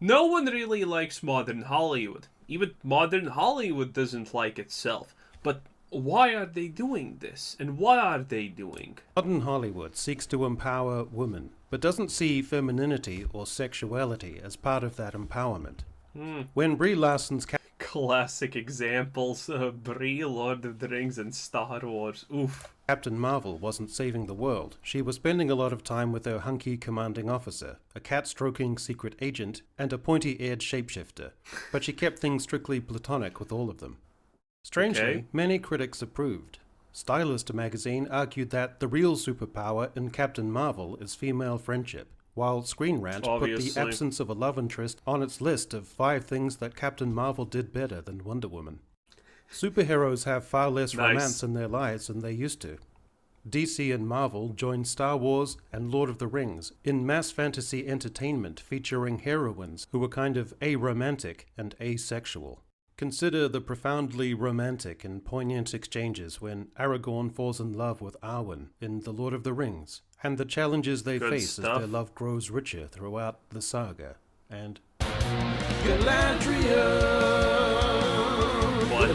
No one really likes modern Hollywood. Even modern Hollywood doesn't like itself. But why are they doing this? And what are they doing? Modern Hollywood seeks to empower women, but doesn't see femininity or sexuality as part of that empowerment. When Brie Larson's Classic examples of Brie, Lord of the Rings, and Star Wars. Oof. Captain Marvel wasn't saving the world, she was spending a lot of time with her hunky commanding officer, a cat-stroking secret agent, and a pointy-eared shapeshifter, but she kept things strictly platonic with all of them. Strangely, many critics approved. Stylist magazine argued that the real superpower in Captain Marvel is female friendship, while Screen Rant put the absence of a love interest on its list of 5 things that Captain Marvel did better than Wonder Woman. Superheroes have far less romance in their lives than they used to. DC and Marvel joined Star Wars and Lord of the Rings in mass fantasy entertainment featuring heroines who were kind of aromantic and asexual. Consider the profoundly romantic and poignant exchanges when Aragorn falls in love with Arwen in The Lord of the Rings, and the challenges they face as their love grows richer throughout the saga. And Galadriel! What?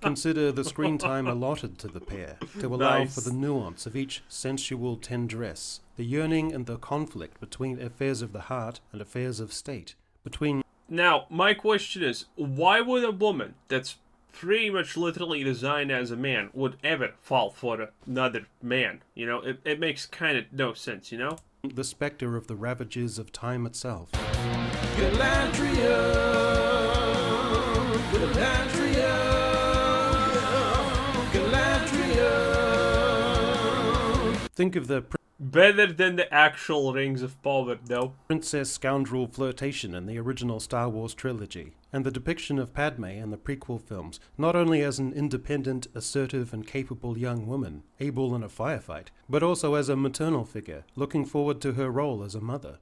Consider the screen time allotted to the pair to allow for the nuance of each sensual tendresse, the yearning and the conflict between affairs of the heart and affairs of state, between... Now, my question is, why would a woman that's pretty much literally designed as a man would ever fall for another man? You know, it makes kind of no sense, you know? The spectre of the ravages of time itself. Think of the better than the actual Rings of Power, though. Princess scoundrel flirtation in the original Star Wars trilogy, and the depiction of Padme in the prequel films, not only as an independent, assertive, and capable young woman, able in a firefight, but also as a maternal figure, looking forward to her role as a mother.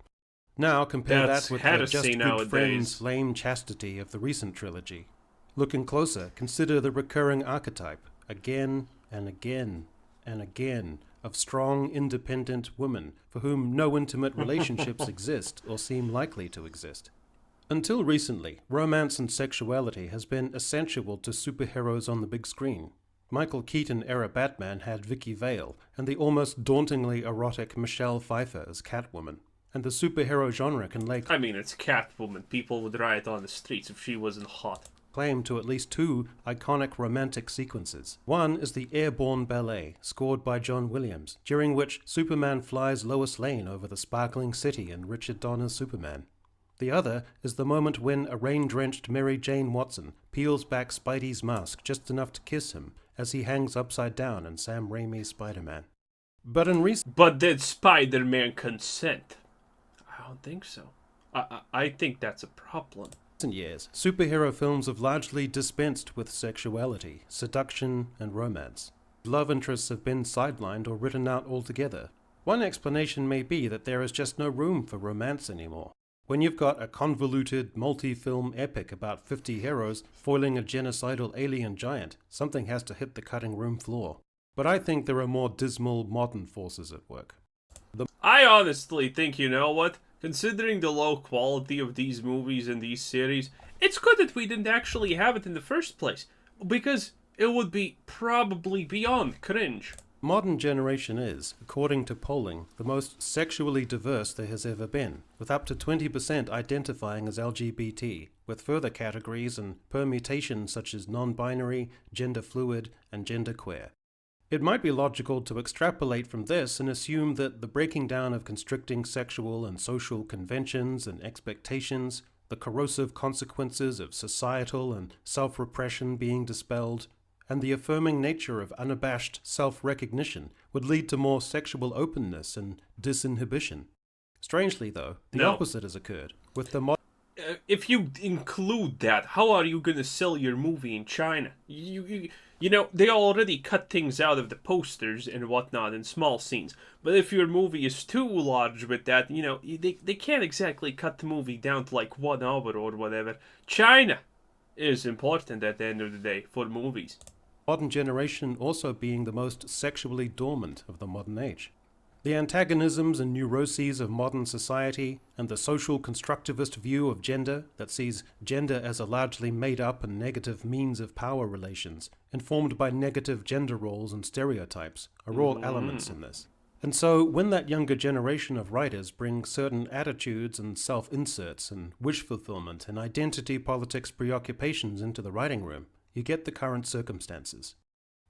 Now compare that with the just good friends lame chastity of the recent trilogy. Looking closer, consider the recurring archetype, again and again and again, of strong, independent women for whom no intimate relationships exist or seem likely to exist. Until recently, romance and sexuality has been essential to superheroes on the big screen. Michael Keaton-era Batman had Vicky Vale, and the almost dauntingly erotic Michelle Pfeiffer as Catwoman. And the superhero genre can lay... I mean, it's Catwoman. People would riot on the streets if she wasn't hot. Claim to at least 2 iconic romantic sequences. One is the Airborne Ballet, scored by John Williams, during which Superman flies Lois Lane over the sparkling city in Richard Donner's Superman. The other is the moment when a rain-drenched Mary Jane Watson peels back Spidey's mask just enough to kiss him as he hangs upside down in Sam Raimi's Spider-Man. But did Spider-Man consent? I don't think so. I think that's a problem. In years, superhero films have largely dispensed with sexuality, seduction, and romance. Love interests have been sidelined or written out altogether. One explanation may be that there is just no room for romance anymore. When you've got a convoluted, multi-film epic about 50 heroes foiling a genocidal alien giant, something has to hit the cutting room floor. But I think there are more dismal modern forces at work. I honestly think, you know what? Considering the low quality of these movies and these series, it's good that we didn't actually have it in the first place, because it would be probably beyond cringe. Modern generation is, according to polling, the most sexually diverse there has ever been, with up to 20% identifying as LGBT, with further categories and permutations such as non-binary, gender fluid, and genderqueer. It might be logical to extrapolate from this and assume that the breaking down of constricting sexual and social conventions and expectations, the corrosive consequences of societal and self-repression being dispelled, and the affirming nature of unabashed self-recognition would lead to more sexual openness and disinhibition. Strangely, though, the opposite has occurred, with the if you include that, how are you going to sell your movie in China? You know, they already cut things out of the posters and whatnot in small scenes. But if your movie is too large with that, you know, they can't exactly cut the movie down to like 1 hour or whatever. China is important at the end of the day for movies. modern generation also being the most sexually dormant of the modern age. The antagonisms and neuroses of modern society and the social constructivist view of gender that sees gender as a largely made-up and negative means of power relations, informed by negative gender roles and stereotypes, are all elements in this. And so, when that younger generation of writers bring certain attitudes and self-inserts and wish fulfillment and identity politics preoccupations into the writing room, you get the current circumstances.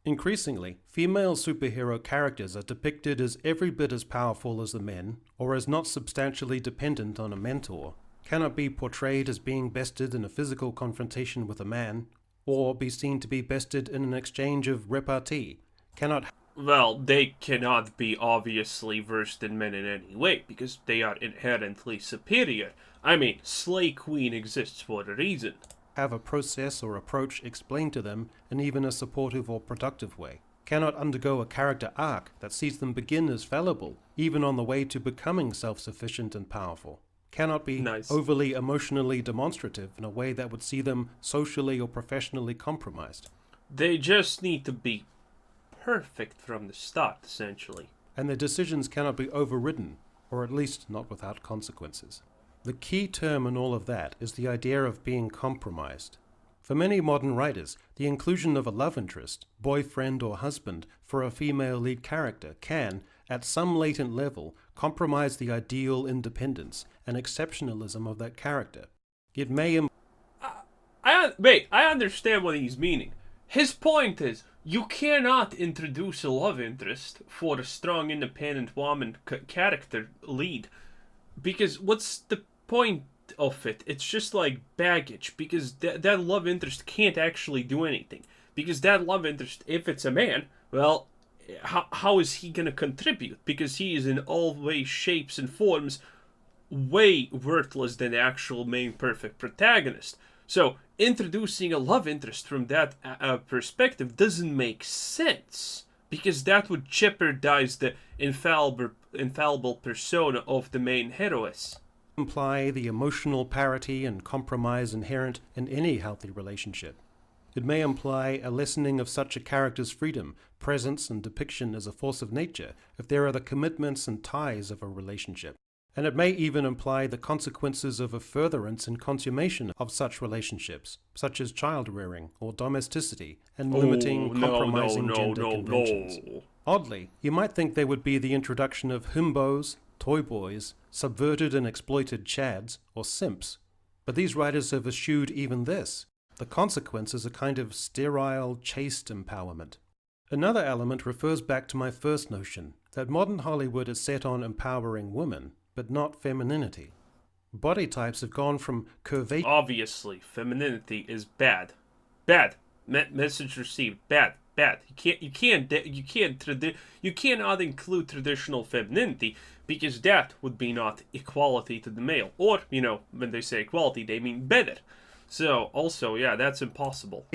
Increasingly, female superhero characters are depicted as every bit as powerful as the men, or as not substantially dependent on a mentor, cannot be portrayed as being bested in a physical confrontation with a man, or be seen to be bested in an exchange of repartee, cannot... Well, they cannot be obviously worse than men in any way, because they are inherently superior. I mean, Slay Queen exists for a reason. Have a process or approach explained to them in even a supportive or productive way, cannot undergo a character arc that sees them begin as fallible, even on the way to becoming self-sufficient and powerful, cannot be overly emotionally demonstrative in a way that would see them socially or professionally compromised. They just need to be perfect from the start, essentially. And their decisions cannot be overridden, or at least not without consequences. The key term in all of that is the idea of being compromised. For many modern writers, the inclusion of a love interest, boyfriend or husband, for a female lead character can, at some latent level, compromise the ideal independence and exceptionalism of that character. It may I understand what he's meaning. His point is, you cannot introduce a love interest for a strong, independent woman character lead. Because what's the point of it? It's just like baggage. Because that love interest can't actually do anything. Because that love interest, if it's a man, well, how is he going to contribute? Because he is in all ways, shapes, and forms way worthless than the actual main perfect protagonist. So, introducing a love interest from that perspective doesn't make sense, because that would jeopardize the infallible persona of the main heroess. Imply the emotional parity and compromise inherent in any healthy relationship. It may imply a lessening of such a character's freedom, presence, and depiction as a force of nature if there are the commitments and ties of a relationship. And it may even imply the consequences of a furtherance and consummation of such relationships, such as child-rearing or domesticity, and limiting compromising gender conventions. Oddly, you might think there would be the introduction of himbos, toy boys, subverted and exploited chads, or simps, but these writers have eschewed even this. The consequence is a kind of sterile, chaste empowerment. Another element refers back to my first notion, that modern Hollywood is set on empowering women, but not femininity. Body types have gone from curvaceous... Obviously, femininity is bad. Bad. Message received. Bad. Bad. You cannot include traditional femininity, because that would be not equality to the male. Or, when they say equality, they mean better. So, also, yeah, that's impossible.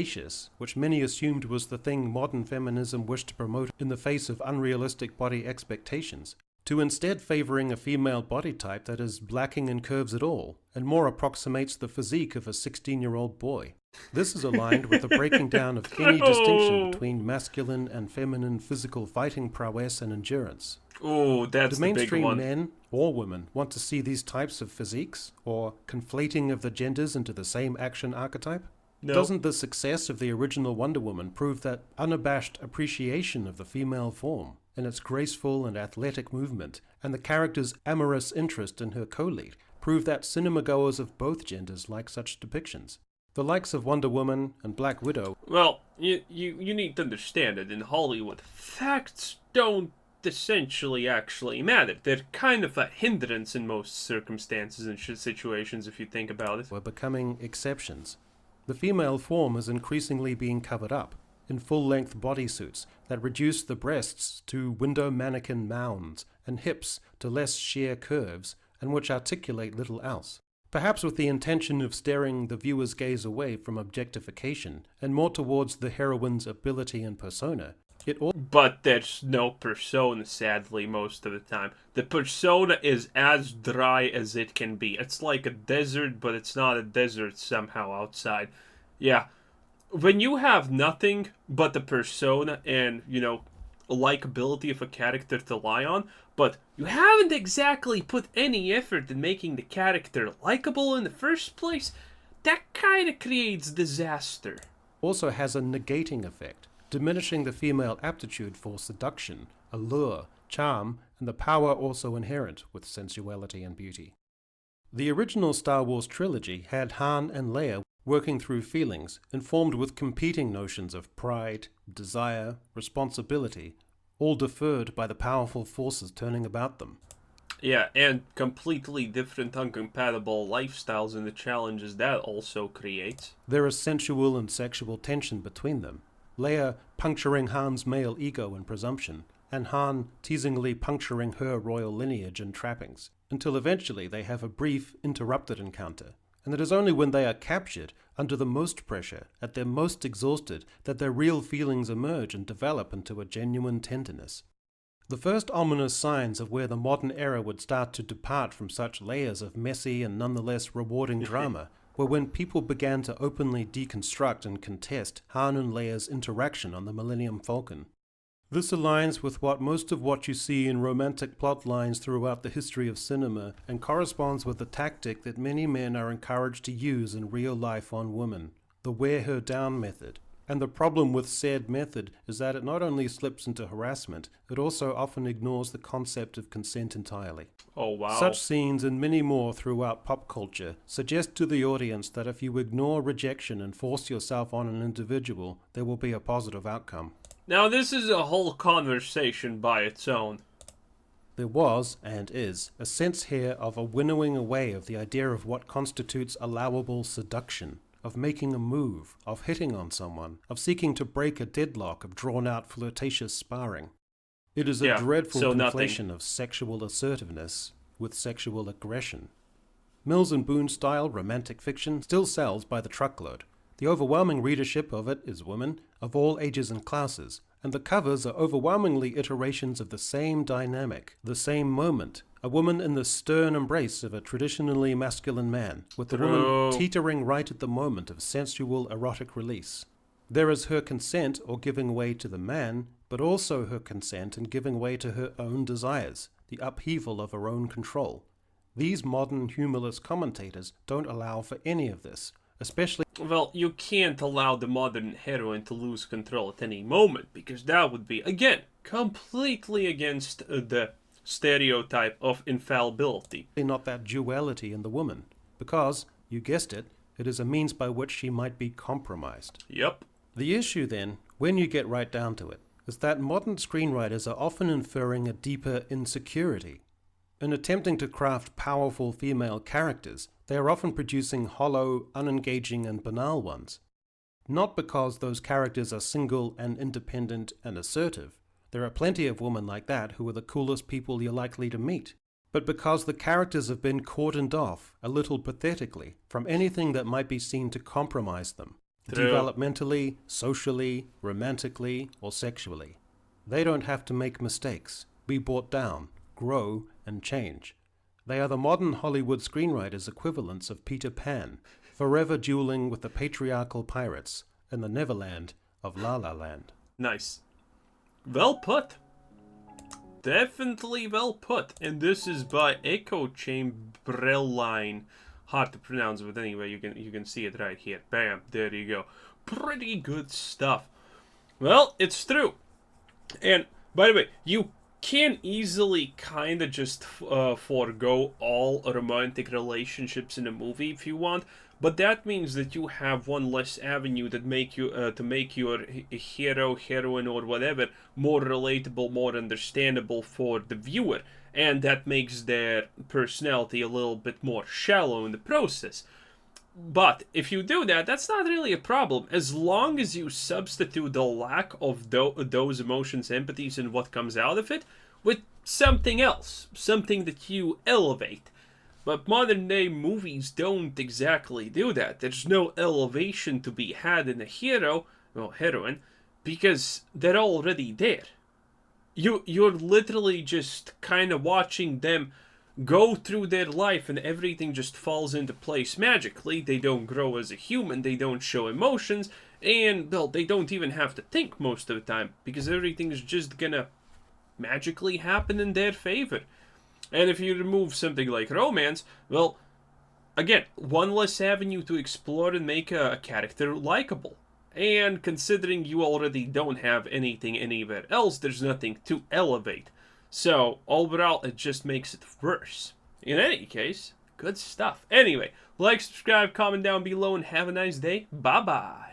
Which many assumed was the thing modern feminism wished to promote in the face of unrealistic body expectations, to instead favoring a female body type that is lacking in curves at all, and more approximates the physique of a 16-year-old boy. This is aligned with the breaking down of any distinction between masculine and feminine physical fighting prowess and endurance. Oh, that's the big one. Do mainstream men or women want to see these types of physiques, or conflating of the genders into the same action archetype? No. Doesn't the success of the original Wonder Woman prove that unabashed appreciation of the female form, in its graceful and athletic movement, and the character's amorous interest in her co-lead, prove that cinema-goers of both genders like such depictions? The likes of Wonder Woman and Black Widow... Well, you need to understand that in Hollywood, facts don't essentially actually matter. They're kind of a hindrance in most circumstances and situations, if you think about it. ...were becoming exceptions. The female form is increasingly being covered up in full-length bodysuits that reduce the breasts to window mannequin mounds and hips to less sheer curves, and which articulate little else. Perhaps with the intention of steering the viewer's gaze away from objectification and more towards the heroine's ability and persona. But there's no persona, sadly, most of the time. The persona is as dry as it can be. It's like a desert, but it's not a desert somehow outside. Yeah. when you have nothing but the persona and, likability of a character to lie on, but you haven't exactly put any effort in making the character likable in the first place, that kind of creates disaster. Also has a negating effect, diminishing the female aptitude for seduction, allure, charm, and the power also inherent with sensuality and beauty. The original Star Wars trilogy had Han and Leia working through feelings informed with competing notions of pride, desire, responsibility, all deferred by the powerful forces turning about them. Yeah, and completely different, uncompatible lifestyles and the challenges that also creates. There is sensual and sexual tension between them, Leia puncturing Han's male ego and presumption, and Han teasingly puncturing her royal lineage and trappings, until eventually they have a brief, interrupted encounter. And it is only when they are captured, under the most pressure, at their most exhausted, that their real feelings emerge and develop into a genuine tenderness. The first ominous signs of where the modern era would start to depart from such layers of messy and nonetheless rewarding drama were when people began to openly deconstruct and contest Han and Leia's interaction on the Millennium Falcon. This aligns with most of what you see in romantic plot lines throughout the history of cinema and corresponds with the tactic that many men are encouraged to use in real life on women, the wear her down method. And the problem with said method is that it not only slips into harassment, it also often ignores the concept of consent entirely. Oh, wow. Such scenes and many more throughout pop culture suggest to the audience that if you ignore rejection and force yourself on an individual, there will be a positive outcome. Now, this is a whole conversation by its own. There was, and is, a sense here of a winnowing away of the idea of what constitutes allowable seduction, of making a move, of hitting on someone, of seeking to break a deadlock of drawn-out flirtatious sparring. It is a dreadful conflation of sexual assertiveness with sexual aggression. Mills and Boone-style romantic fiction still sells by the truckload. The overwhelming readership of it is women, of all ages and classes, and the covers are overwhelmingly iterations of the same dynamic, the same moment, a woman in the stern embrace of a traditionally masculine man, with the woman teetering right at the moment of sensual erotic release. There is her consent or giving way to the man, but also her consent and giving way to her own desires, the upheaval of her own control. These modern humorless commentators don't allow for any of this, especially... Well, you can't allow the modern heroine to lose control at any moment, because that would be, again, completely against the stereotype of infallibility. Not that duality in the woman, because, you guessed it, it is a means by which she might be compromised. Yep. The issue then, when you get right down to it, is that modern screenwriters are often inferring a deeper insecurity. In attempting to craft powerful female characters, they are often producing hollow, unengaging, and banal ones. Not because those characters are single and independent and assertive. There are plenty of women like that who are the coolest people you're likely to meet. But because the characters have been cordoned off, a little pathetically, from anything that might be seen to compromise them. True. Developmentally, socially, romantically, or sexually. They don't have to make mistakes, be brought down, grow, and change. They are the modern Hollywood screenwriters' equivalents of Peter Pan, forever dueling with the patriarchal pirates in the Neverland of La La Land. Nice. Well put. Definitely well put. And this is by Echo Chamberlain. Hard to pronounce, but anyway, you can see it right here. Bam, there you go. Pretty good stuff. Well, it's true. And by the way, you can easily kind of just forego all romantic relationships in a movie if you want, but that means that you have one less avenue that make you to make your hero, heroine, or whatever more relatable, more understandable for the viewer, and that makes their personality a little bit more shallow in the process. But if you do that, that's not really a problem, as long as you substitute the lack of those emotions, empathies, and what comes out of it with something else, something that you elevate. But modern day movies don't exactly do that. There's no elevation to be had in a hero, or heroine, because they're already there. You're literally just kind of watching them go through their life and everything just falls into place magically. They don't grow as a human, they don't show emotions, and, well, they don't even have to think most of the time because everything's just gonna magically happen in their favor. And if you remove something like romance, well, again, one less avenue to explore and make a character likable. And considering you already don't have anything anywhere else, there's nothing to elevate. So, overall, it just makes it worse. In any case, good stuff. Anyway, like, subscribe, comment down below, and have a nice day. Bye-bye.